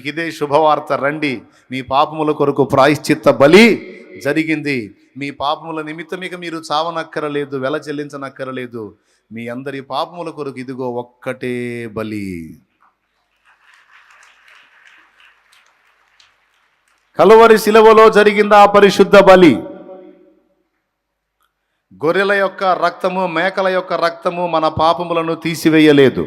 మీకు ఇదే శుభవార్త, రండి, మీ పాపముల కొరకు ప్రాయశ్చిత్త బలి జరిగింది. మీ పాపముల నిమిత్తం ఇక మీరు చావనక్కరలేదు, వెల చెల్లించనక్కరలేదు. మీ అందరి పాపముల కొరకు ఇదిగో ఒక్కటే బలి. కలువరి శిలువలో జరిగింది ఆ పరిశుద్ధ బలి. గొర్రెల యొక్క రక్తము, మేకల యొక్క రక్తము మన పాపములను తీసివేయలేదు.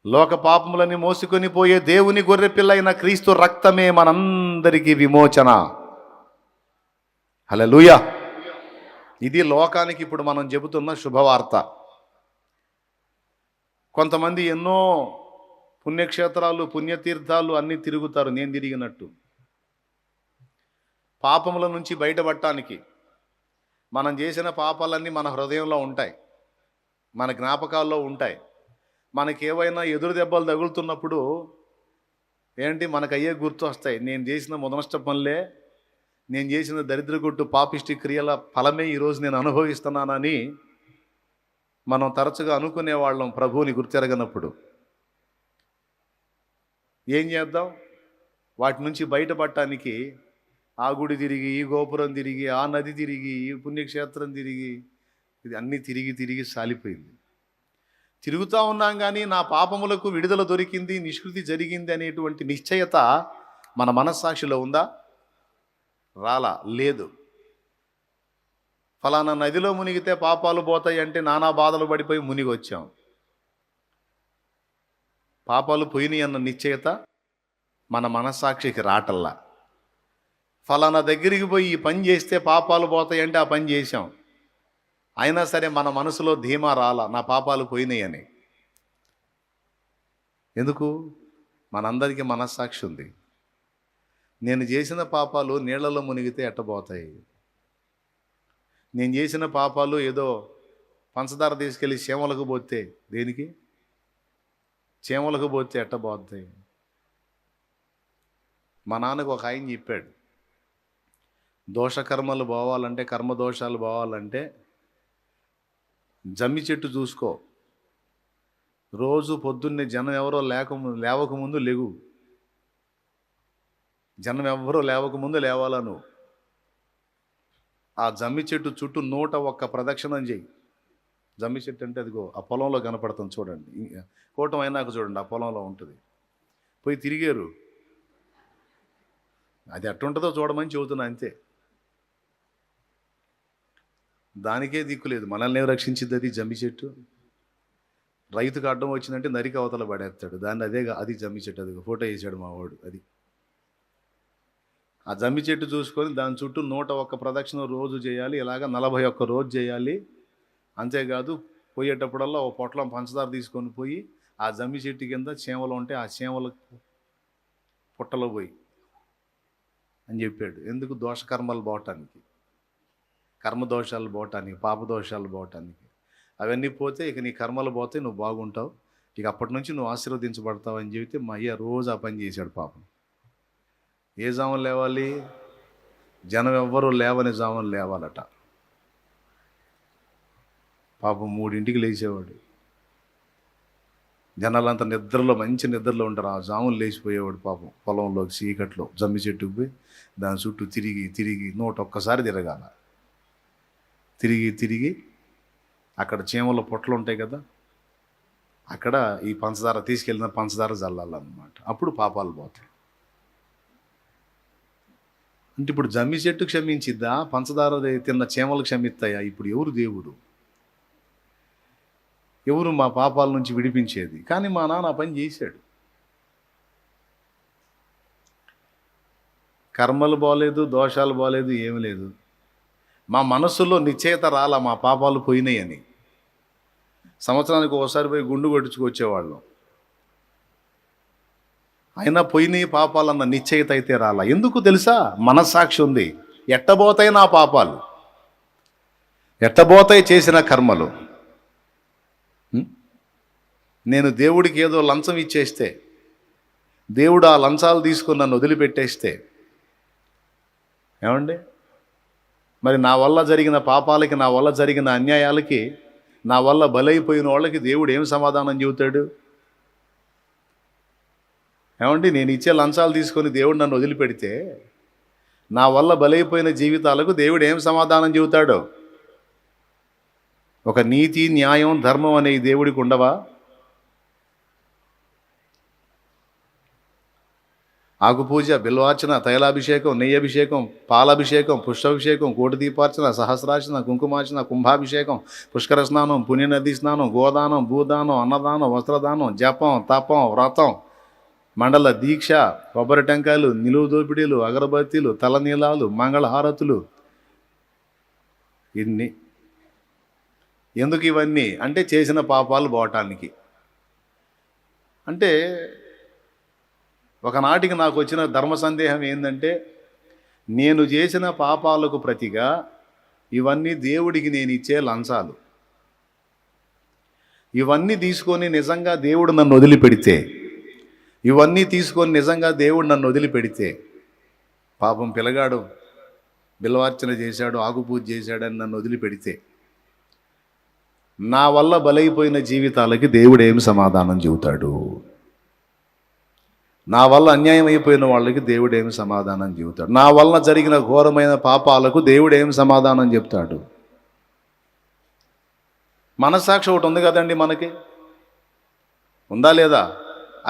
లోక పాపములని మోసుకొని పోయే దేవుని గొర్రె పిల్ల అయిన క్రీస్తు రక్తమే మనందరికీ విమోచన. హల్లెలూయా. ఇది లోకానికి ఇప్పుడు మనం చెబుతున్న శుభవార్త. కొంతమంది ఎన్నో పుణ్యక్షేత్రాలు, పుణ్యతీర్థాలు అన్నీ తిరుగుతారు, నేను తిరిగినట్టు. పాపముల నుంచి బయటపడటానికి మనం చేసిన పాపాలన్నీ మన హృదయంలో ఉంటాయి, మన జ్ఞాపకాల్లో ఉంటాయి. మనకేవైనా ఎదురు దెబ్బలు తగులుతున్నప్పుడు ఏంటి మనకు అయ్యే గుర్తు వస్తాయి. నేను చేసిన మొదనష్ట పనులే, నేను చేసిన దరిద్రగొట్టు పాపిష్టి క్రియల ఫలమే ఈరోజు నేను అనుభవిస్తున్నానని మనం తరచుగా అనుకునేవాళ్ళం ప్రభువుని గుర్తెరగనప్పుడు. ఏం చేద్దాం? వాటి నుంచి బయటపడటానికి ఆ గుడి తిరిగి, ఈ గోపురం తిరిగి, ఆ నది తిరిగి, ఈ పుణ్యక్షేత్రం తిరిగి, ఇది అన్నీ తిరిగి తిరిగి సాలిపోయింది. తిరుగుతూ ఉన్నాం కానీ నా పాపములకు విడుదల దొరికింది, నిష్కృతి జరిగింది అనేటువంటి నిశ్చయత మన మనస్సాక్షిలో ఉందా? రాలా, లేదు. ఫలానా నదిలో మునిగితే పాపాలు పోతాయి అంటే నానా బాధలు పడిపోయి మునిగి వచ్చాం. పాపాలు పోయినాయి అన్న నిశ్చయత మన మనస్సాక్షికి రాటల్లా. ఫలానా దగ్గరికి పోయి ఈ పని చేస్తే పాపాలు పోతాయి అంటే ఆ పని చేశాం, అయినా సరే మన మనసులో ధీమా రాలా, నా పాపాలు పోయినాయి అని. ఎందుకు? మనందరికీ మనస్సాక్షి ఉంది. నేను చేసిన పాపాలు నీళ్లలో మునిగితే ఎట్టబోతాయి? నేను చేసిన పాపాలు ఏదో పంచదార తీసుకెళ్ళి చీమలకు పోతే, దేనికి? చీమలకు పోతే ఎట్టబోతాయి? మా నాన్నకు ఒక ఆయన చెప్పాడు, దోషకర్మలు పోవాలంటే, కర్మదోషాలు పోవాలంటే జమ్మి చెట్టు చూసుకో. రోజు పొద్దున్నే జనం ఎవరో లేవకముందు లేవు. జనం ఎవరో లేవకముందు లేవాలా నువ్వు. ఆ జమ్మి చెట్టు చుట్టూ 101 ప్రదక్షిణం చేయి. జమ్మి చెట్టు అంటే అదిగో ఆ పొలంలో కనపడుతుంది చూడండి, కూటం అయినాక చూడండి, ఆ పొలంలో ఉంటుంది. పోయి తిరిగారు. అది ఎట్టుంటుందో చూడమని చెబుతున్నా అంతే. దానికే దిక్కులేదు, మనల్ని ఏం రక్షించింది అది జమ్మి చెట్టు? రైతుకు అడ్డం వచ్చిందంటే నరికి అవతల పడేస్తాడు దాన్ని. అది జమ్మి చెట్టు. అది ఫోటో వేసాడు మా వాడు. అది ఆ జమ్మి చెట్టు చూసుకొని దాని చుట్టూ 101 ప్రదక్షిణ రోజు చేయాలి. ఇలాగ 41 రోజు చేయాలి. అంతేకాదు పోయేటప్పుడల్లా ఓ పొట్లం పంచదార తీసుకొని పోయి ఆ జమ్మి చెట్టు కింద చీమలు ఉంటే ఆ చీమల పుట్టలో పోయి అని చెప్పాడు. ఎందుకు? దోషకర్మలు పోవటానికి, కర్మదోషాలు పోవటానికి, పాపదోషాలు పోవటానికి. అవన్నీ పోతే ఇక నీ కర్మలు పోతే నువ్వు బాగుంటావు, ఇక అప్పటి నుంచి నువ్వు ఆశీర్వదించబడతావు అని చెబితే మా అయ్య రోజు ఆ పని చేశాడు పాపం. ఏ జామున లేవాలి? జనం ఎవ్వరూ లేవని జామున లేవాలట. పాపం 3ంటికి లేచేవాడు. జనాలంతా నిద్రలో, మంచి నిద్రలో ఉంటారు. ఆ జాములు లేచిపోయేవాడు పాపం. పొలంలో చీకట్లో జమ్మి చెట్టుకు పోయి దాని చుట్టూ తిరిగి తిరిగి 101 తిరగాల. తిరిగి తిరిగి అక్కడ చీమల పొట్టలు ఉంటాయి కదా, అక్కడ ఈ పంచదార తీసుకెళ్ళిన పంచదార చల్లాలన్నమాట. అప్పుడు పాపాలు పోతాయి. అంటే ఇప్పుడు జమ్మి చెట్టు క్షమించిద్దా? పంచదార తిన్న చీమలు క్షమిస్తాయా? ఇప్పుడు ఎవరు దేవుడు? ఎవరు మా పాపాల నుంచి విడిపించేది? కానీ మా నాన్న పని చేశాడు. కర్మలు బాలేదు, దోషాలు బాలేదు, ఏమి లేదు. మా మనస్సులో నిశ్చయత రాలా మా పాపాలు పోయినాయని. సంవత్సరానికి ఒకసారి పోయి గుండు కొట్టించుకొచ్చేవాళ్ళం. అయినా పోయినాయి పాపాలన్న నిశ్చయత అయితే రాలా. ఎందుకు తెలుసా? మనస్సాక్షి ఉంది. ఎట్టబోతాయి నా పాపాలు, ఎట్టబోతాయి చేసిన కర్మలు. నేను దేవుడికి ఏదో లంచం ఇచ్చేస్తే, దేవుడు ఆ లంచాలు తీసుకుని నన్ను వదిలిపెట్టేస్తే ఏమండి, మరి నా వల్ల జరిగిన పాపాలకి, నా వల్ల జరిగిన అన్యాయాలకి, నా వల్ల బలైపోయిన వాళ్ళకి దేవుడు ఏం సమాధానం చెబుతాడు? ఏమండి, నేను ఇచ్చే లంచాలు తీసుకొని దేవుడు నన్ను వదిలిపెడితే నా వల్ల బలైపోయిన జీవితాలకు దేవుడు ఏం సమాధానం చెబుతాడు? ఒక నీతి, న్యాయం, ధర్మం అనే ఈ దేవుడికి ఉండవా? ఆకుపూజ, బిల్వార్చన, తైలాభిషేకం, నెయ్యభిషేకం, పాలాభిషేకం, పుష్పాభిషేకం, కోటి దీపార్చన, సహస్రార్చన, కుంకుమార్చన, కుంభాభిషేకం, పుష్కర స్నానం, పుణ్యనది స్నానం, గోదానం, భూదానం, అన్నదానం, వస్త్రదానం, జపం, తపం, వ్రతం, మండల దీక్ష, కొబ్బరి టెంకాయలు, నిలువు దోపిడీలు, అగరబత్తీలు, తలనీలాలు, మంగళహారతులు. ఇన్ని ఎందుకు ఇవన్నీ అంటే చేసిన పాపాలు పోవటానికి. అంటే ఒకనాటికి నాకు వచ్చిన ధర్మ సందేహం ఏంటంటే, నేను చేసిన పాపాలకు ప్రతిగా ఇవన్నీ దేవుడికి నేను ఇచ్చే లంచాలు. ఇవన్నీ తీసుకొని నిజంగా దేవుడు నన్ను వదిలిపెడితే, పాపం పిల్లగాడు బిల్వార్చన చేశాడు, ఆకుపూజ చేశాడని నన్ను వదిలిపెడితే, నా వల్ల బలైపోయిన జీవితాలకి దేవుడు ఏమి సమాధానం చెబుతాడు? నా వల్ల అన్యాయం అయిపోయిన వాళ్ళకి దేవుడు ఏమి సమాధానం చెబుతాడు? నా వలన జరిగిన ఘోరమైన పాపాలకు దేవుడు ఏమి సమాధానం చెప్తాడు? మనస్సాక్షి ఒకటి ఉంది కదండి మనకి, ఉందా లేదా?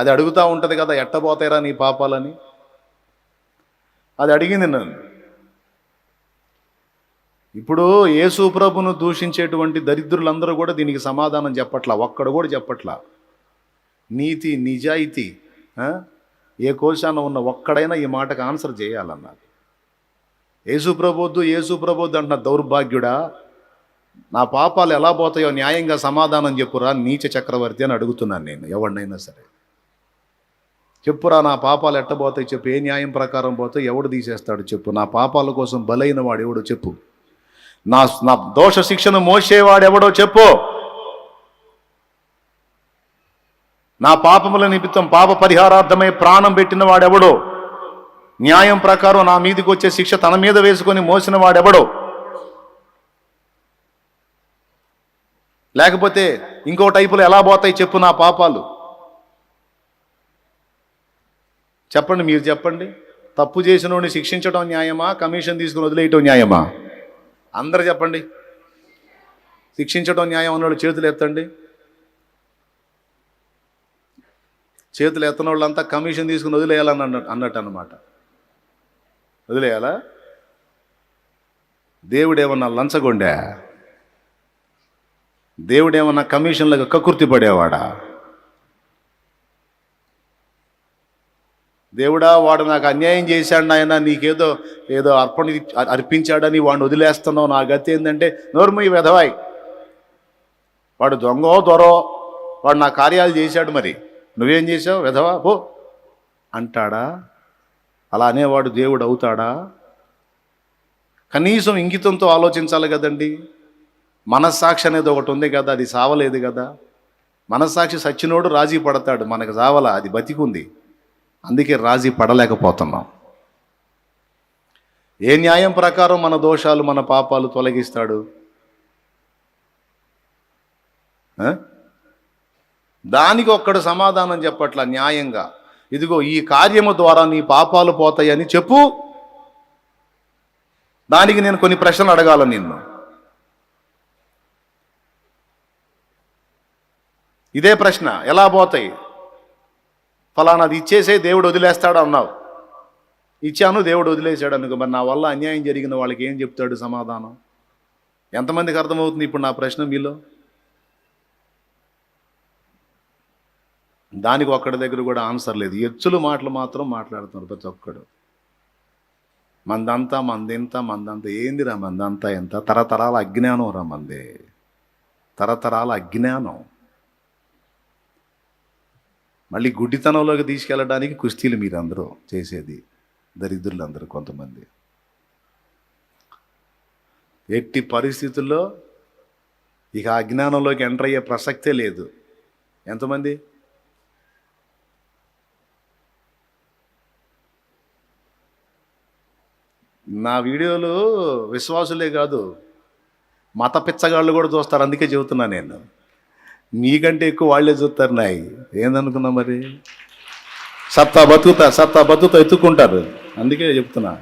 అది అడుగుతూ ఉంటుంది కదా, ఎట్టబోతాయిరా నీ పాపాలని. అది అడిగింది నన్ను. ఇప్పుడు యేసు ప్రభును దూషించేటువంటి దరిద్రులందరూ కూడా దీనికి సమాధానం చెప్పట్లా, ఒక్కడు కూడా చెప్పట్లా. నీతి, నిజాయితీ ఏ కోశాన ఉన్న ఒక్కడైనా ఈ మాటకు ఆన్సర్ చేయాలన్నారు. యేసు ప్రబోద్దు అంటున్న దౌర్భాగ్యుడా, నా పాపాలు ఎలా పోతాయో న్యాయంగా సమాధానం చెప్పురా నీచ చక్రవర్తి అని అడుగుతున్నాను నేను. ఎవడినైనా సరే చెప్పురా, నా పాపాలు ఎట్టబోతాయి చెప్పు, ఏ న్యాయం ప్రకారం పోతాయి, ఎవడు తీసేస్తాడు చెప్పు, నా పాపాల కోసం బలైన వాడు ఎవడో చెప్పు, నా దోష శిక్షను మోసేవాడు ఎవడో చెప్పు, నా పాపముల నిమిత్తం పాప పరిహారార్థమై ప్రాణం పెట్టిన వాడెవడో, న్యాయం ప్రకారం నా మీదకి వచ్చే శిక్ష తన మీద వేసుకొని మోసిన వాడెవడో, లేకపోతే ఇంకో టైపులో ఎలా పోతాయి చెప్పు నా పాపాలు? చెప్పండి, మీరు చెప్పండి. తప్పు చేసినోడిని శిక్షించడం న్యాయమా, కమిషన్ తీసుకుని వదిలేయటం న్యాయమా? అందరూ చెప్పండి. శిక్షించడం న్యాయం అన్నోళ్ళు చేతులు ఎత్తండి. చేతులు ఎత్తన వాళ్ళంతా కమిషన్ తీసుకుని వదిలేయాలని అన్నట్టు అన్నమాట. వదిలేయాలా? దేవుడేమన్నా లంచగొండా? దేవుడేమన్నా కమిషన్లకు కకుర్తి పడేవాడా? దేవుడా, వాడు నాకు అన్యాయం చేశాడు ఆయన, నీకేదో అర్పించాడని వాడిని వదిలేస్తున్నావు, నా గతి ఏంటంటే నోర్మయ్య వెధవాయ్, వాడు దొంగో దొరో, వాడు నా కార్యాలు చేశాడు, మరి నువ్వేం చేసావు వెధవా పో అంటాడా? అలా అనేవాడు దేవుడు అవుతాడా? కనీసం ఇంగితంతో ఆలోచించాలి కదండి. మనస్సాక్షి అనేది ఒకటి ఉంది కదా, అది సావలేదు కదా. మనస్సాక్షి సచ్చినోడు రాజీ పడతాడు, మనకు సావల, అది బతికుంది, అందుకే రాజీ పడలేకపోతున్నాం. ఏ న్యాయం ప్రకారం మన దోషాలు, మన పాపాలు తొలగిస్తాడు? దానికి ఒక్కడు సమాధానం చెప్పట్లా న్యాయంగా. ఇదిగో ఈ కార్యము ద్వారా నీ పాపాలు పోతాయని చెప్పు. దానికి నేను కొన్ని ప్రశ్నలు అడగాల నిన్ను. ఇదే ప్రశ్న, ఎలా పోతాయి? ఫలానాది ఇచ్చేసే దేవుడు వదిలేస్తాడు అన్నావు, ఇచ్చాను దేవుడు వదిలేశాడు అనుకో, మరి నా వల్ల అన్యాయం జరిగిన వాళ్ళకి ఏం చెప్తాడు సమాధానం? ఎంతమందికి అర్థమవుతుంది ఇప్పుడు నా ప్రశ్న మీలో? దానికి ఒక్కడి దగ్గర కూడా ఆన్సర్ లేదు. ఎచ్చులు మాటలు మాత్రం మాట్లాడుతున్నారు ప్రతి ఒక్కడు. మందంతా మందింత, మందంతా ఏందిరా మందంతా ఎంత? తరతరాల అజ్ఞానం రా మందే, తరతరాల అజ్ఞానం. మళ్ళీ గుడ్డితనంలోకి తీసుకెళ్ళడానికి కుస్తీలు మీరందరూ చేసేది, దరిద్రులందరూ కొంతమంది. ఎట్టి పరిస్థితుల్లో ఇక అజ్ఞానంలోకి ఎంటర్ అయ్యే ప్రసక్తే లేదు. ఎంతమంది? నా వీడియోలు విశ్వాసులే కాదు, మత పిచ్చగాళ్ళు కూడా చూస్తారు. అందుకే చెబుతున్నా నేను, మీకంటే ఎక్కువ వాళ్ళే చూస్తారు. నాయి ఏందనుకున్నా మరి? సత్తా బతుకుతా ఎత్తుకుంటారు. అందుకే చెప్తున్నా,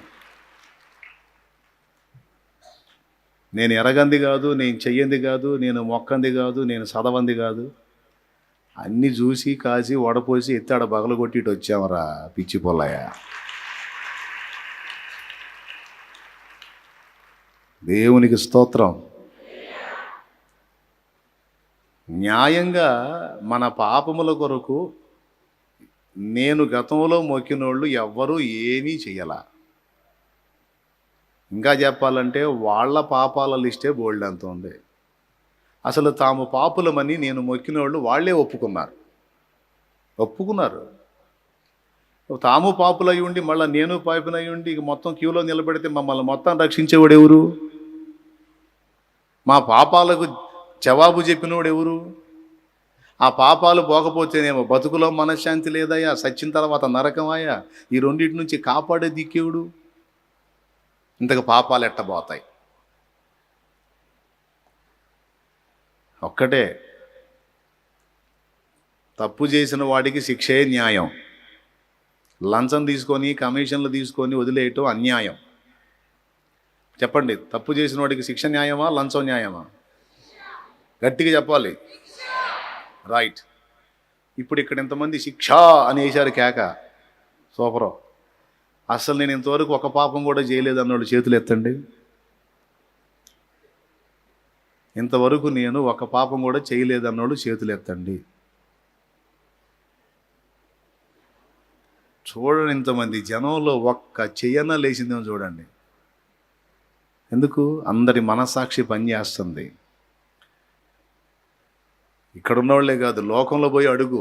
నేను ఎరగంది కాదు, నేను చెయ్యంది కాదు, నేను మొక్కంది కాదు, నేను చదవంది కాదు. అన్నీ చూసి కాసి వడపోసి ఎత్తాడ బగలు కొట్టి ఇటు వచ్చామరా పిచ్చి పొల్లయ్య. దేవునికి స్తోత్రం. న్యాయంగా మన పాపముల కొరకు నేను గతంలో మొక్కినోళ్ళు ఎవ్వరూ ఏమీ చెయ్యాల. ఇంకా చెప్పాలంటే వాళ్ళ పాపాల లిస్టే బోల్డ్ అంత ఉంది. అసలు తాము పాపులమని నేను మొక్కినోళ్ళు వాళ్ళే ఒప్పుకున్నారు. తాము పాపులై ఉండి మళ్ళీ నేను పాపినై ఉండి ఇక మొత్తం క్యూలో నిలబెడితే మమ్మల్ని మొత్తం రక్షించేవాడు ఎవరు? మా పాపాలకు జవాబు చెప్పినోడు ఎవరు? ఆ పాపాలు పోకపోతేనేమో బతుకులో మనశ్శాంతి లేదయ్యా, సచ్చిన తర్వాత నరకమయ్యా, ఈ రెండింటి నుంచి కాపాడే దిక్కేవుడు? ఇంతకు పాపాలు ఎట్టబోతాయి? ఒక్కటే, తప్పు చేసిన వాడికి శిక్షే న్యాయం. లంచం తీసుకొని కమిషన్లు తీసుకొని వదిలేయటం అన్యాయం. చెప్పండి, తప్పు చేసిన వాడికి శిక్ష న్యాయమా, లంచం న్యాయమా? గట్టిగా చెప్పాలి. రైట్. ఇప్పుడు ఇక్కడ ఇంతమంది శిక్ష అని వేశారు కేక. సూపరు. అసలు నేను ఇంతవరకు ఒక పాపం కూడా చేయలేదు అన్నోళ్ళు చేతులు ఎత్తండి. ఇంతవరకు నేను ఒక పాపం కూడా చేయలేదు అన్నోళ్ళు చేతులు ఎత్తండి. చూడండి, ఇంతమంది జనంలో ఒక్క చెయ్యన లేచిందేమో చూడండి. ఎందుకు? అందరి మనస్సాక్షి పనిచేస్తుంది. ఇక్కడున్నవాళ్లే కాదు, లోకంలో పోయి అడుగు,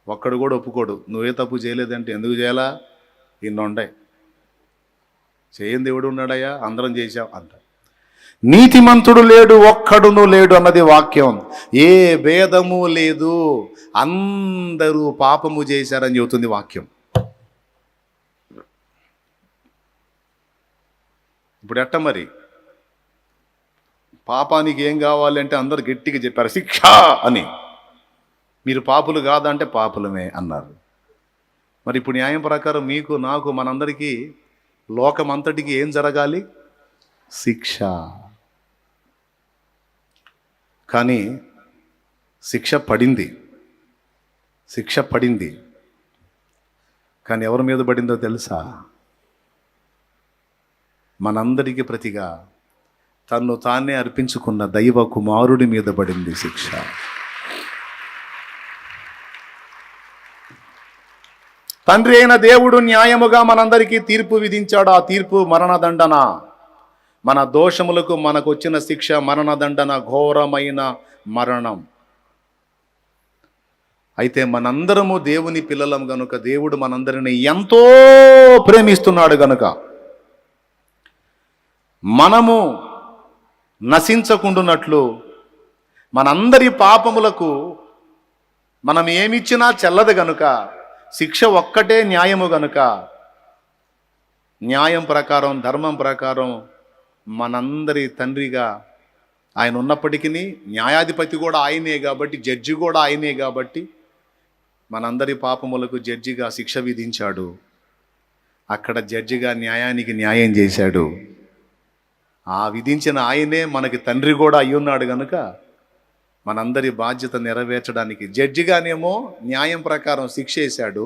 ఒక్కడు కూడా ఒప్పుకోడు. నువ్వే తప్పు చేయలేదంటే ఎందుకు చేయాలా? ఇన్నుండే చేయం దేవుడు ఉన్నాడయ్యా, అందరం చేశాం అంట. నీతిమంతుడు లేడు, ఒక్కడును లేడు అన్నది వాక్యం. ఏ భేదము లేదు, అందరూ పాపము చేశారని చెబుతుంది వాక్యం. ఇప్పుడు ఎట్ట మరి? పాపానికి ఏం కావాలంటే అందరు గట్టిగా చెప్పారు శిక్ష అని. మీరు పాపులు కాదంటే పాపులమే అన్నారు. మరి ఇప్పుడు న్యాయం ప్రకారం మీకు, నాకు, మనందరికీ, లోకమంతటికి ఏం జరగాలి? శిక్ష. కానీ శిక్ష పడింది. కానీ ఎవరి మీద పడిందో తెలుసా? మనందరికీ ప్రతిగా తన్ను తానే అర్పించుకున్న దైవ కుమారుడి మీద పడింది శిక్ష. తండ్రి అయిన దేవుడు న్యాయముగా మనందరికీ తీర్పు విధించాడు. ఆ తీర్పు మరణదండన. మన దోషములకు మనకు వచ్చిన శిక్ష మరణదండన, ఘోరమైన మరణం. అయితే మనందరము దేవుని పిల్లలం గనుక, దేవుడు మనందరిని ఎంతో ప్రేమిస్తున్నాడు గనుక మనము నశించకుండునట్లు మనందరి పాపములకు మనం ఏమిచ్చినా చెల్లదు గనుక, శిక్ష ఒక్కటే న్యాయము గనుక, న్యాయం ప్రకారం, ధర్మం ప్రకారం మనందరి తండ్రిగా ఆయన ఉన్నప్పటికీ, న్యాయాధిపతి కూడా ఆయనే కాబట్టి, జడ్జి కూడా ఆయనే కాబట్టి, మనందరి పాపములకు జడ్జిగా శిక్ష విధించాడు. అక్కడ జడ్జిగా న్యాయానికి న్యాయం చేశాడు. ఆ విధించిన ఆయనే మనకి తండ్రి కూడా అయ్యున్నాడు కనుక మనందరి బాధ్యత నెరవేర్చడానికి జడ్జిగానేమో న్యాయం ప్రకారం శిక్ష వేశాడు.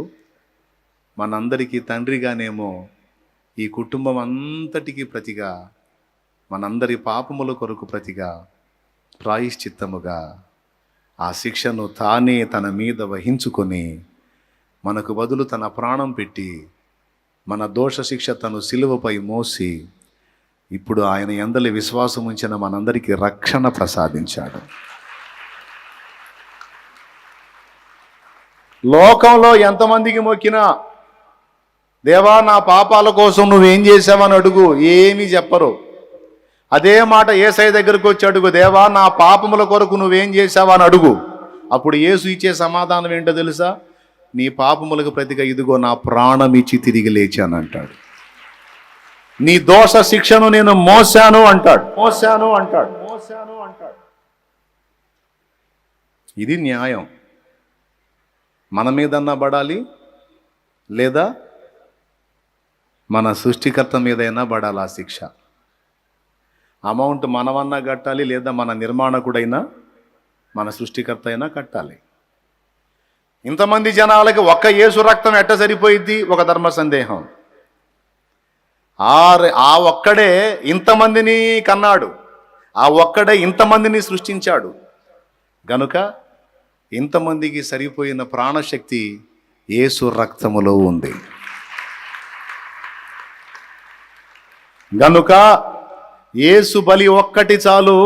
మనందరికీ తండ్రిగానేమో ఈ కుటుంబం అంతటికి ప్రతిగా, మనందరి పాపముల కొరకు ప్రతిగా, ప్రాయశ్చిత్తముగా ఆ శిక్షను తానే తన మీద వహించుకొని మనకు బదులు తన ప్రాణం పెట్టి మన దోష శిక్ష తను సిలువపై మోసి ఇప్పుడు ఆయన యందలి విశ్వాసం ఉంచిన మనందరికీ రక్షణ ప్రసాదించాడు. లోకంలో ఎంతమందికి మొక్కినా దేవా నా పాపాల కోసం నువ్వేం చేసావని అడుగు, ఏమీ చెప్పరు. అదే మాట యేసయ్య దగ్గరికి వచ్చి అడుగు, దేవా నా పాపముల కొరకు నువ్వేం చేసావని అడుగు. అప్పుడు యేసు ఇచ్చే సమాధానం ఏంటో తెలుసా? నీ పాపములకు ప్రతిగా ఇదిగో నా ప్రాణం ఇచ్చి తిరిగి లేచానంటాడు. నీ దోష శిక్షను నేను మోసాను అంటాడు. ఇది న్యాయం. మన మీదన్నా పడాలి, లేదా మన సృష్టికర్త మీదైనా పడాలి ఆ శిక్ష. అమౌంట్ మనమన్నా కట్టాలి, లేదా మన నిర్మాణకుడైనా మన సృష్టికర్త అయినా కట్టాలి. ఇంతమంది జనాలకి ఒక్క యేసు రక్తం ఎట్ట సరిపోయిద్ది? ఒక ధర్మ సందేహం. ఆ ఒక్కడే ఇంతమందిని కన్నాడు, ఆ ఒక్కడే ఇంతమందిని సృష్టించాడు. గనుక ఇంతమందికి సరిపోయిన ప్రాణశక్తి యేసు రక్తములో ఉంది. గనుక యేసు బలి ఒక్కటి చాలు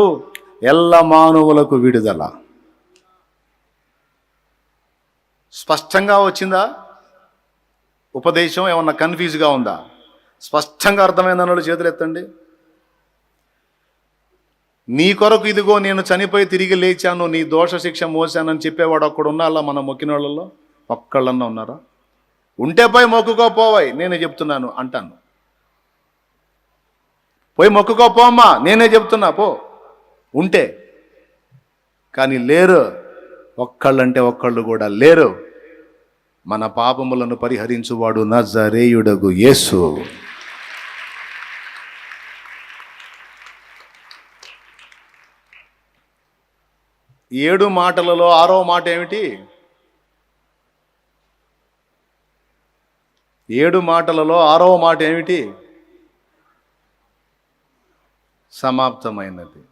ఎల్ల మానవులకు విడుదల. స్పష్టంగా వచ్చిందా? ఉపదేశం ఏమన్నా కన్ఫ్యూజ్గా ఉందా? స్పష్టంగా అర్థమైందన్న చేతులు ఎత్తండి. నీ కొరకు ఇదిగో నేను చనిపోయి తిరిగి లేచాను, నీ దోష శిక్ష మోసానని చెప్పేవాడు ఒక్కడున్నా అలా మన మొక్కిన వాళ్ళలో ఒక్కళ్ళన్నా ఉన్నారా? ఉంటే పోయి మొక్కుకోపోవాయి, నేనే చెప్తున్నాను అంటాను. పోయి మొక్కుకోపో అమ్మా, నేనే చెప్తున్నా పో ఉంటే. కానీ లేరు, ఒక్కళ్ళంటే ఒక్కళ్ళు కూడా లేరు. మన పాపములను పరిహరించువాడు నజరేయుడగు యేసు. ఏడు మాటలలో 6వ మాట ఏమిటి? 7 మాటలలో 6వ మాట ఏమిటి? సమాప్తమైనది.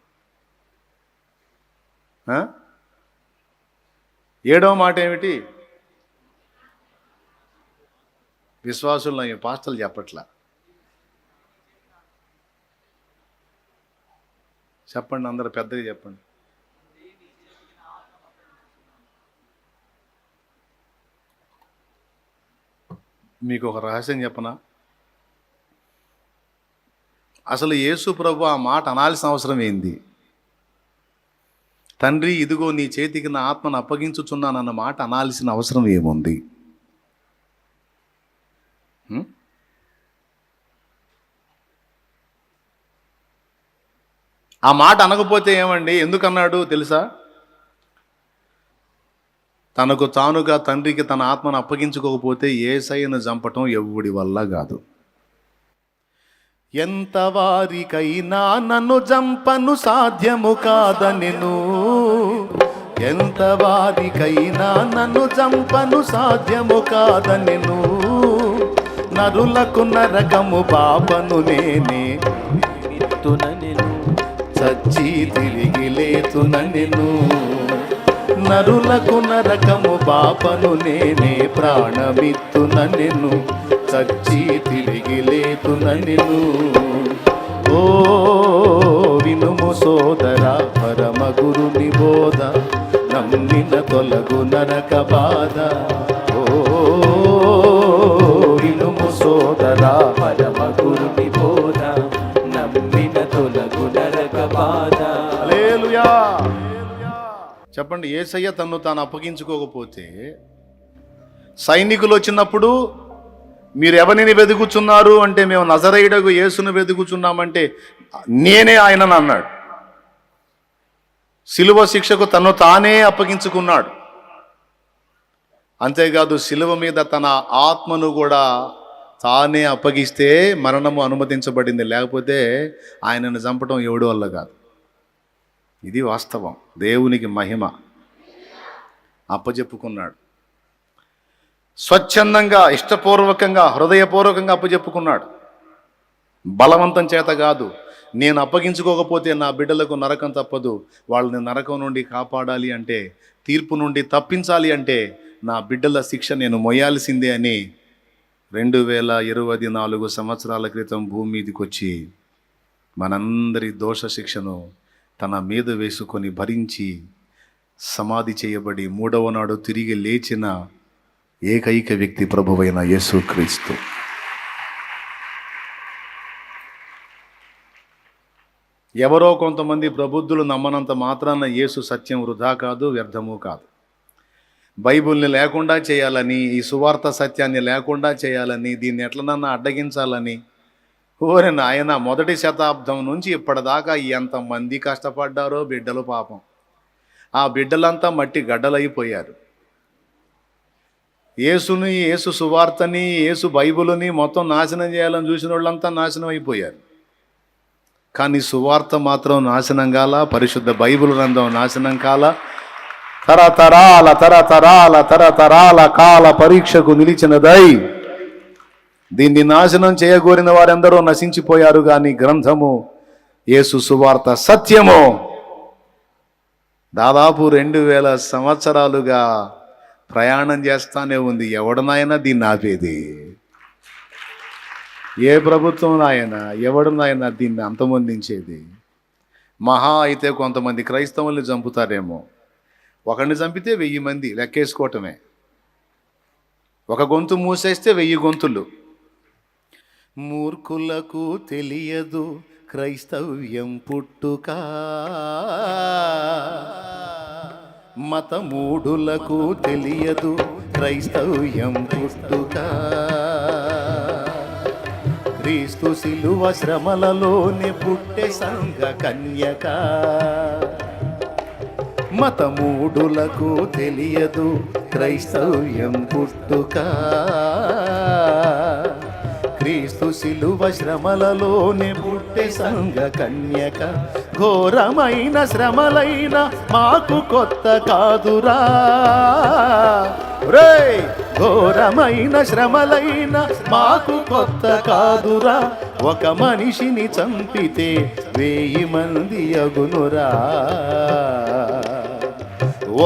7వ మాట ఏమిటి? విశ్వాసుల్లో ఈ పాస్టర్లు చెప్పట్లా. చెప్పండి, అందరు పెద్దగా చెప్పండి. మీకు ఒక రహస్యం చెప్పనా? అసలు యేసు ప్రభు ఆ మాట అనాల్సిన అవసరం ఏంది? తండ్రి ఇదిగో నీ చేతికి నా ఆత్మను అప్పగించుచున్నానన్న మాట అనాల్సిన అవసరం ఏముంది? ఆ మాట అనకపోతే ఏమండి? ఎందుకన్నాడు తెలుసా? తనకు తానుగా తండ్రికి తన ఆత్మను అప్పగించుకోకపోతే యేసయ్యను చంపటం ఎవ్వడి వల్ల కాదు. ఎంత వారికైనా నన్ను చంపను సాధ్యము కాదనెను, ఎంత వారికైనా నన్ను చంపను సాధ్యము కాదనెను, నరులకు నరకము పాపను నేనే మిత్తుననెను, చచ్చి తిరిగి లేతుననెను, నరులకు నరకము పాపను నేనే ప్రాణమిత్తుననెను, చచ్చి తిరిగి లేతుననెను. ఓ వినుము సోదరా పరమ గురుని బోధ, నమ్మిన తొలగు నరక బాధ. ఓ వినుము సోదరా పరమ గురుని బోధ, నమ్మిన తొలగు నరక బాధ. హల్లెలూయా. చెప్పండి, యేసయ్య తన్ను తాను అప్పగించుకోకపోతే సైనికులు వచ్చినప్పుడు మీరు ఎవరిని వెతుకుచున్నారు అంటే మేము నజరేయుడగు యేసును వెతుకుచున్నామంటే నేనే ఆయనను అన్నాడు. సిలువ శిక్షకు తను తానే అప్పగించుకున్నాడు. అంతేకాదు సిలువ మీద తన ఆత్మను కూడా తానే అప్పగిస్తే మరణము అనుమతించబడింది. లేకపోతే ఆయనను చంపడం ఎవడి వల్ల కాదు. ఇది వాస్తవం. దేవునికి మహిమ. అప్పచెప్పుకున్నాడు. స్వచ్ఛందంగా, ఇష్టపూర్వకంగా, హృదయపూర్వకంగా అప్పచెప్పుకున్నాడు. బలవంతం చేత కాదు. నేను అప్పగించుకోకపోతే నా బిడ్డలకు నరకం తప్పదు, వాళ్ళని నరకం నుండి కాపాడాలి అంటే, తీర్పు నుండి తప్పించాలి అంటే నా బిడ్డల శిక్ష నేను మొయ్యాల్సిందే అని 2024 సంవత్సరాల క్రితం భూమి మీదకి వచ్చి మనందరి దోష శిక్షను తన మీద వేసుకొని భరించి సమాధి చేయబడి 3వ నాడు తిరిగి లేచిన ఏకైక వ్యక్తి ప్రభువైన యేసుక్రీస్తు. ఎవరో కొంతమంది ప్రబుద్ధులు నమ్మనంత మాత్రాన యేసు సత్యం వృధా కాదు, వ్యర్థము కాదు. బైబిల్ని లేకుండా చేయాలని, ఈ సువార్త సత్యాన్ని లేకుండా చేయాలని, దీన్ని ఎట్లనన్నా అడ్డగించాలని, ఓరే నాయన, మొదటి శతాబ్దం నుంచి ఇప్పటిదాకా ఎంతమంది కష్టపడ్డారో బిడ్డలు. పాపం ఆ బిడ్డలంతా మట్టి గడ్డలైపోయారు. యేసుని, యేసు సువార్తని, యేసు బైబిల్ని మొత్తం నాశనం చేయాలని చూసిన వాళ్ళంతా నాశనం అయిపోయారు. కానీ సువార్త మాత్రం నాశనం కాల, పరిశుద్ధ బైబిల్ గ్రంథం నాశనం కాల. తరతరాల తరతరాల తరతరాల కాల పరీక్షకు నిలిచినదై దీన్ని నాశనం చేయగోరిన వారెందరో నశించిపోయారు. కానీ గ్రంథము, యేసు సువార్త సత్యము దాదాపు 2000 సంవత్సరాలుగా ప్రయాణం చేస్తానే ఉంది. ఎవడనైనా దీన్ని ఆపేది? ఏ ప్రభుత్వం నాయన, ఎవడు నాయన దీన్ని అంతమొందించేది? మహా అయితే కొంతమంది క్రైస్తవుల్ని చంపుతారేమో. ఒకరిని చంపితే 1000 మంది లెక్కేసుకోవటమే. ఒక గొంతు మూసేస్తే 1000 గొంతులు. మూర్ఖులకు తెలియదు క్రైస్తవ్యం పుట్టుక, మతమూఢులకు తెలియదు క్రైస్తవ్యం పుట్టుక. క్రీస్తు శిలువ శ్రమలలోనే పుట్టే సంఘ కన్యక, మతమూఢులకు తెలియదు క్రైస్తవ్యం పుట్టుక. క్రీస్తు శిలువ శ్రమలలోనే పుట్టే సంఘ కన్యక. ఘోరమైన శ్రమలైన మాకు కొత్త కాదురా, ఘోరమైన శ్రమలైన మాకు కొత్త కాదురా. ఒక మనిషిని చంపితే 1000 మంది అగునురా,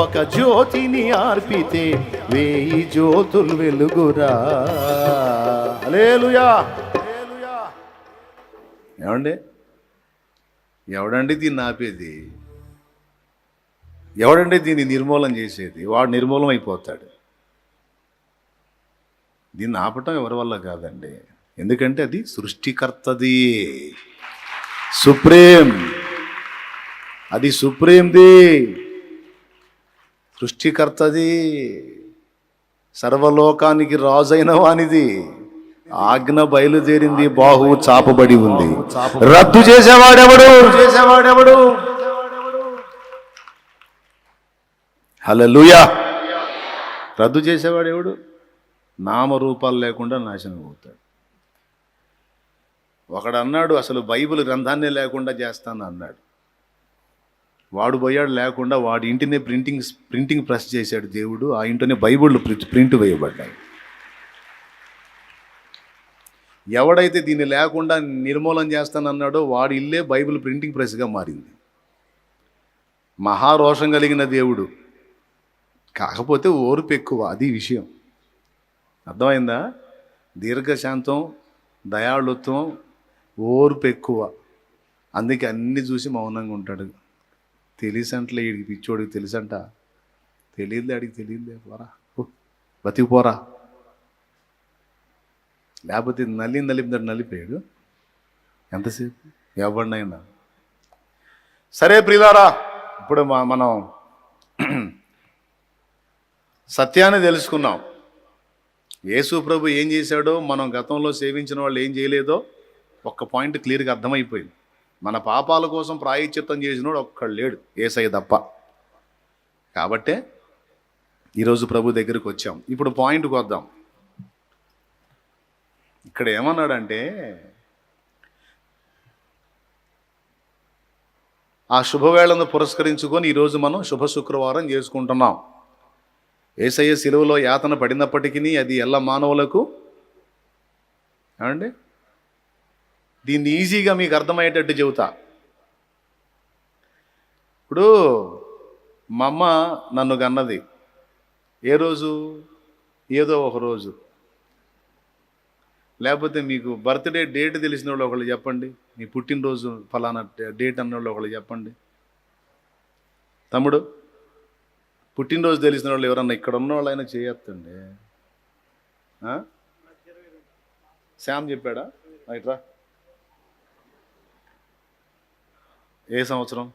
ఒక జ్యోతిని ఆర్పితే 1000 జ్యోతులు వెలుగురా. హల్లెలూయా. ఏమండి, ఎవడండి దీన్ని ఆపేది? ఎవడండి దీన్ని నిర్మూలన చేసేది? వాడు నిర్మూలం అయిపోతాడు. దీన్ని ఆపటం ఎవరి వల్ల కాదండి. ఎందుకంటే అది సృష్టికర్తది, సుప్రీం. అది సుప్రీంది, సృష్టికర్తది, సర్వలోకానికి రాజైన వానిది. ఆజ్ఞ బయలుదేరింది, బాహువు చాపబడి ఉంది. రద్దు చేసేవాడెవడు? హల్లెలూయా. రద్దు చేసేవాడెవడు? నామరూపాలు లేకుండా నాశనం అవుతాడు. ఒకడు అన్నాడు, అసలు బైబిల్ గ్రంథాన్నే లేకుండా చేస్తాను అన్నాడు. వాడు పోయాడు లేకుండా, వాడి ఇంటినే ప్రింటింగ్ ప్రెస్ చేశాడు దేవుడు. ఆ ఇంటినే బైబిళ్ళు ప్రింట్ వేయబడ్డాయి. ఎవడైతే దీన్ని లేకుండా నిర్మూలన చేస్తానన్నాడో వాడి ఇల్లే బైబిల్ ప్రింటింగ్ ప్రెస్గా మారింది. మహారోషం కలిగిన దేవుడు, కాకపోతే ఓర్పు ఎక్కువ. అది విషయం. అర్థమైందా? దీర్ఘశాంతం, దయాళుత్వం, ఓర్పు ఎక్కువ. అందుకే అన్నీ చూసి మౌనంగా ఉంటాడు. తెలుసంటలే వీడికి, పిచ్చోడికి తెలుసంట. తెలియదులే, అడిగి తెలియదులే, పోరా బతికిపోరా. లేకపోతే నలిపాడు ఎంతసేపు ఎవరినైనా. సరే ప్రియులారా, ఇప్పుడు మనం సత్యాన్ని తెలుసుకున్నాం. యేసు ప్రభు ఏం చేశాడో, మనం గతంలో సేవించిన వాళ్ళు ఏం చేయలేదో ఒక్క పాయింట్ క్లియర్గా అర్థమైపోయింది. మన పాపాల కోసం ప్రాయశ్చిత్తం చేసినోడు ఒక్కడు లేడు, యేసయ్య తప్ప. కాబట్టే ఈరోజు ప్రభు దగ్గరికి వచ్చాం. ఇప్పుడు పాయింట్కి వద్దాం. ఇక్కడ ఏమన్నాడంటే, ఆ శుభవేళను పురస్కరించుకొని ఈరోజు మనం శుభ శుక్రవారం చేసుకుంటున్నాం. యేసయ్య సిలువలో యాతన పడినప్పటికీ అది ఎల్ల మానవులకు, ఏమండి, దీన్ని ఈజీగా మీకు అర్థమయ్యేటట్టు చెబుతా. ఇప్పుడు మా అమ్మ నన్ను కన్నది ఏ రోజు? ఏదో ఒక రోజు. లేకపోతే మీకు బర్త్డే డేట్ తెలిసిన వాళ్ళు ఒకళ్ళు చెప్పండి. మీ పుట్టినరోజు ఫలానా డేట్ అన్న వాళ్ళు ఒకళ్ళు చెప్పండి. తమ్ముడు, పుట్టినరోజు తెలిసిన వాళ్ళు ఎవరన్నా ఇక్కడ ఉన్న వాళ్ళు అయినా చేయొద్దండి. శ్యామ్ చెప్పాడా? రైట్రా. ఏ సంవత్సరం?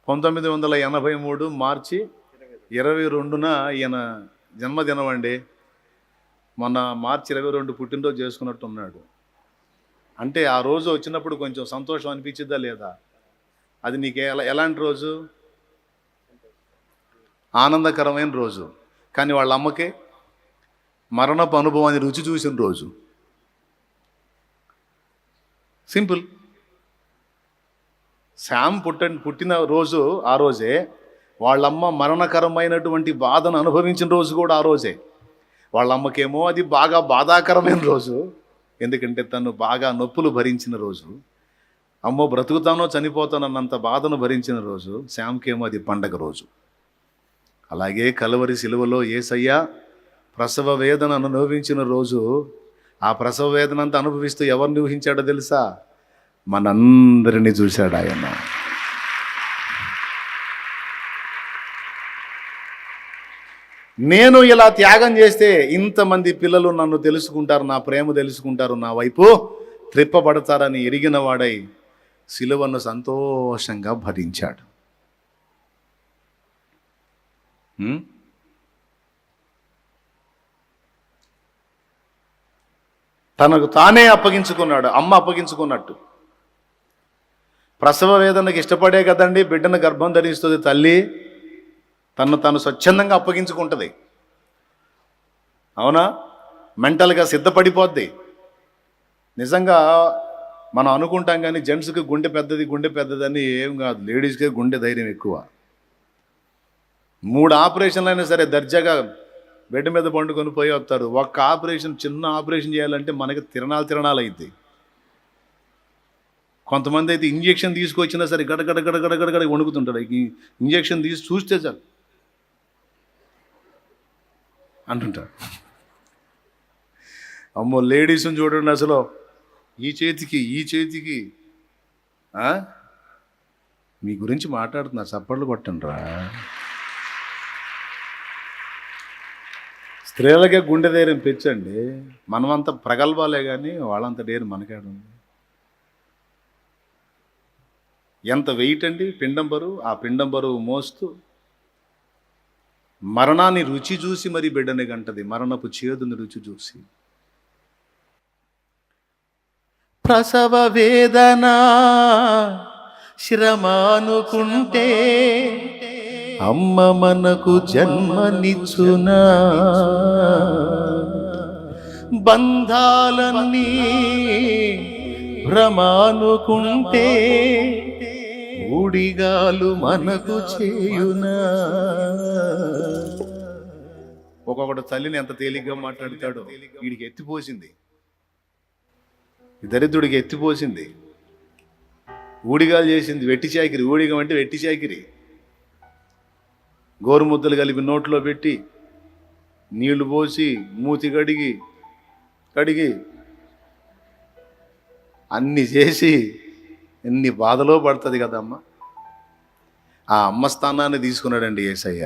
1983 మార్చి 22న ఈయన జన్మదినం అండి. మొన్న మార్చి 22 పుట్టినరోజు చేసుకున్నట్టు ఉన్నాడు. అంటే ఆ రోజు వచ్చినప్పుడు కొంచెం సంతోషం అనిపించిద్దా లేదా? అది నీకు ఎలాంటి రోజు? ఆనందకరమైన రోజు. కానీ వాళ్ళ అమ్మకే మరణపు అనుభవాన్ని రుచి చూసిన రోజు. సింపుల్. శామ్ పుట్టిన రోజు ఆ రోజే, వాళ్ళమ్మ మరణకరమైనటువంటి బాధను అనుభవించిన రోజు కూడా ఆ రోజే. వాళ్ళమ్మకేమో అది బాగా బాధాకరమైన రోజు, ఎందుకంటే తను బాగా నొప్పులు భరించిన రోజు. అమ్మో బ్రతుకుతానో చనిపోతానన్నంత బాధను భరించిన రోజు. శామ్కేమో అది పండగ రోజు. అలాగే కలువరి సిలువలో యేసయ్య ప్రసవ వేదన అనుభవించిన రోజు, ఆ ప్రసవ వేదన అంతా అనుభవిస్తూ ఎవరిని ఊహించాడో తెలుసా? మనందరినీ చూశాడు ఆయన. నేను ఇలా త్యాగం చేస్తే ఇంతమంది పిల్లలు నన్ను తెలుసుకుంటారు, నా ప్రేమ తెలుసుకుంటారు, నా వైపు త్రిప్పబడతారని ఎరిగిన వాడై సిలువను సంతోషంగా భరించాడు. తనకు తానే అప్పగించుకున్నాడు, అమ్మ అప్పగించుకున్నట్టు. ప్రసవ వేదనకి ఇష్టపడే కదండి బిడ్డను గర్భం ధరిస్తుంది తల్లి. తను స్వచ్ఛందంగా అప్పగించుకుంటుంది. అవునా? మెంటల్గా సిద్ధపడిపోద్ది. నిజంగా మనం అనుకుంటాం కానీ జెంట్స్కి గుండె పెద్దదని ఏం కాదు. లేడీస్కే గుండె ధైర్యం ఎక్కువ. 3 ఆపరేషన్లు అయినా సరే దర్జాగా బెడ్ మీద పండుకొని పోయి వస్తారు. ఒక్క ఆపరేషన్, చిన్న ఆపరేషన్ చేయాలంటే మనకి తిరణాలు అయింది. కొంతమంది అయితే ఇంజెక్షన్ తీసుకొచ్చినా సరే గడగడ వణుకుతుంటాడు. ఇంజెక్షన్ తీసి చూస్తే చాలు అంటుంటారు. అమ్మో లేడీస్ని చూడండి, అసలు ఈ చేతికి మీ గురించి మాట్లాడుతున్నారు, చప్పట్లు కొట్టండి రా. స్త్రీలకే గుండె ధైర్యం పెంచండి. మనమంతా ప్రగల్భాలే కానీ వాళ్ళంత ధైర్యం మనకేడుంది. ఎంత వెయిట్ అండి పిండం బరువు. ఆ పిండం బరువు మోస్తూ మరణాన్ని రుచి చూసి మరి బిడ్డని గంటది, మరణపు చేదుని రుచి చూసి. ప్రసవ వేదన శ్రమానుకుంటే అమ్మ మనకు జన్మనిచ్చునా, బంధాలన్నీ భ్రమానుకుంటే ఊడిగాలు మనకు చేయునా. ఒక్కొక్కడు తల్లిని ఎంత తేలిగ్గా మాట్లాడతాడో. వీడికి ఎత్తిపోసింది, దరిద్రుడికి ఎత్తిపోసింది, ఊడిగాలు చేసింది. వెట్టి చాకిరి. ఊడిగం అంటే వెట్టి చాకిరి. గోరుముద్దలు కలిపి నోట్లో పెట్టి నీళ్లు పోసి మూతి కడిగి అన్ని చేసి ఎన్ని బాధలో పడుతుంది కదమ్మ. ఆ అమ్మ స్థానాన్ని తీసుకున్నాడండి యేసయ్య.